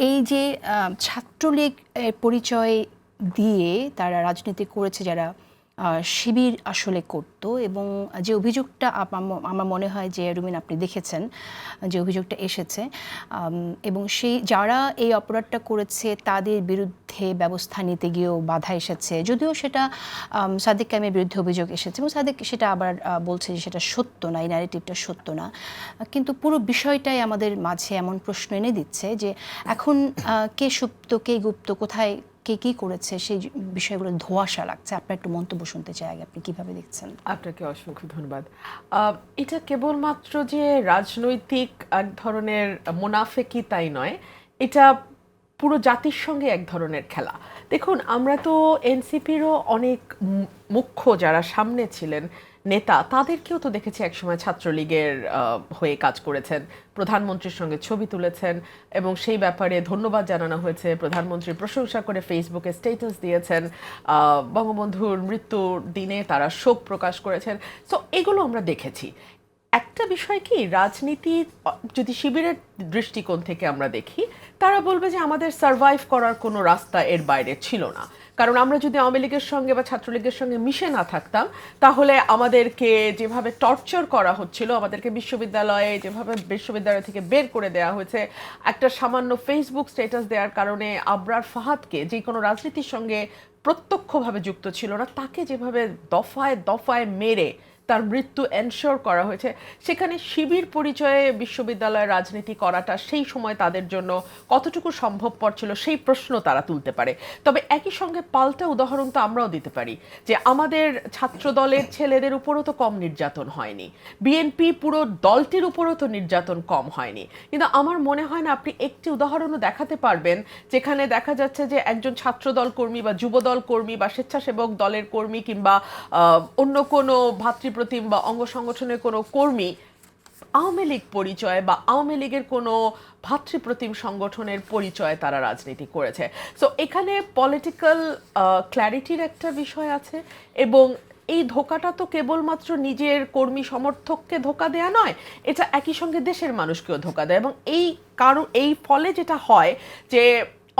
এই যে ছাত্রলীগ পরিচয় দিয়ে তারা রাজনীতি করেছে, যারা শিবির আসলে করত, এবং যে অভিযোগটা আমার মনে হয় যে রুমিন আপনি দেখেছেন যে অভিযোগটা এসেছে, এবং সেই যারা এই অপরাধটা করেছে তাদের বিরুদ্ধে ব্যবস্থা নিতে গিয়েও বাধা এসেছে, যদিও সেটা সাদিক কায়েমের বিরুদ্ধে অভিযোগ এসেছে এবং সাদিক সেটা আবার বলছে যে সেটা সত্য না, এই ন্যারেটিভটা সত্য না, কিন্তু পুরো বিষয়টাই আমাদের মাঝে এমন প্রশ্ন এনে দিচ্ছে যে এখন কে সুপ্ত কে গুপ্ত, কোথায় কে কী করেছে, সেই বিষয়গুলো ধোঁয়াশা লাগছে। আপনার একটু মন্তব্য শুনতে চাই আগে, আপনি কীভাবে দেখছেন? আপনাকে অসংখ্য ধন্যবাদ। এটা কেবলমাত্র যে রাজনৈতিক এক ধরনের মুনাফেকি তাই নয়, এটা পুরো জাতির সঙ্গে এক ধরনের খেলা। দেখুন, আমরা তো এনসিপিরও অনেক মুখ্য যারা সামনে ছিলেন নেতা, তাদেরকেও তো দেখেছি একসময় ছাত্রলীগের হয়ে কাজ করেছেন, প্রধানমন্ত্রীর সঙ্গে ছবি তুলেছেন এবং সেই ব্যাপারে ধন্যবাদ জানানো হয়েছে, প্রধানমন্ত্রীর প্রশংসা করে ফেসবুকে স্ট্যাটাস দিয়েছেন, বঙ্গবন্ধুর মৃত্যুর দিনে তারা শোক প্রকাশ করেছেন। সো এগুলো আমরা দেখেছি। একটা বিষয় কি, রাজনীতি যদি শিবিরের দৃষ্টিকোণ থেকে আমরা দেখি, তারা বলবে যে আমাদের সার্ভাইভ করার কোনো রাস্তা এর বাইরে ছিল না, কারণ আমরা যদি আওয়ামী লীগের সঙ্গে বা ছাত্রলীগের সঙ্গে মিশে না থাকতাম, তাহলে আমাদেরকে যেভাবে টর্চার করা হচ্ছিল, আমাদেরকে বিশ্ববিদ্যালয় থেকে বের করে দেওয়া হয়েছে, একটা সামান্য ফেসবুক স্ট্যাটাস দেওয়ার কারণে আবরার ফাহাদকে, যে কোনো রাজনীতির সঙ্গে প্রত্যক্ষভাবে যুক্ত ছিল না, তাকে যেভাবে দফায় দফায় মেরে তার মৃত্যু এনশিওর করা হয়েছে, সেখানে শিবির পরিচয়ে বিশ্ববিদ্যালয়ের রাজনীতি করাটা সেই সময় তাদের জন্য কতটুকু সম্ভবপর ছিল, সেই প্রশ্ন তারা তুলতে পারে। তবে একই সঙ্গে পাল্টা উদাহরণ তো আমরাও দিতে পারি যে আমাদের ছাত্র দলের ছেলেদের উপরও তো কম নির্যাতন হয়নি, বিএনপি পুরো দলটির উপরও তো নির্যাতন কম হয়নি। কিন্তু আমার মনে হয় না আপনি একটি উদাহরণও দেখাতে পারবেন যেখানে দেখা যাচ্ছে যে একজন ছাত্রদল কর্মী বা যুবদল কর্মী বা স্বেচ্ছাসেবক দলের কর্মী কিংবা অন্য কোনো ভাতৃপ্রতিম বা অঙ্গ সংগঠনের কোনো কর্মী আওয়ামী লীগ পরিচয় বা আওয়ামী লীগের কোনো ভাতৃপ্রতিম সংগঠনের পরিচয় তারা রাজনীতি করেছে। সো এখানে পলিটিক্যাল ক্ল্যারিটির একটা বিষয় আছে, এবং এই ধোকাটা তো কেবলমাত্র নিজের কর্মী সমর্থককে ধোকা দেয়া নয়, এটা একই সঙ্গে দেশের মানুষকেও ধোকা দেয়। এবং এই ফলে যেটা হয় যে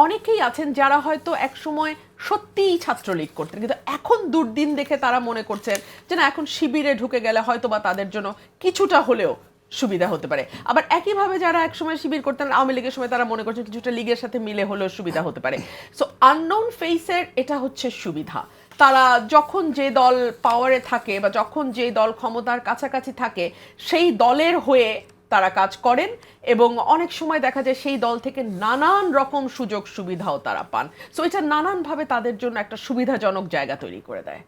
অনেকেই আছেন যারা হয়তো একসময় সত্যিই ছাত্রলীগ করতেন, কিন্তু এখন দুর্দিন দেখে তারা মনে করছেন যে না, এখন শিবিরে ঢুকে গেলে হয়তো বা তাদের জন্য কিছুটা হলেও সুবিধা হতে পারে। আবার একইভাবে যারা একসময় শিবির করতেন আওয়ামী লীগের সময়, তারা মনে করছেন কিছুটা লীগের সাথে মিলে হলেও সুবিধা হতে পারে। সো আননোন ফেসের এটা হচ্ছে সুবিধা। তারা যখন যে দল পাওয়ারে থাকে বা যখন যে দল ক্ষমতার কাছাকাছি থাকে, সেই দলের হয়ে তারা কাজ করেন, এবং অনেক সময় দেখা যায় সেই দল থেকে নানান রকম সুযোগ সুবিধাও তারা পান। সো এটা নানানভাবে তাদের জন্য একটা সুবিধাজনক জায়গা তৈরি করে দেয়।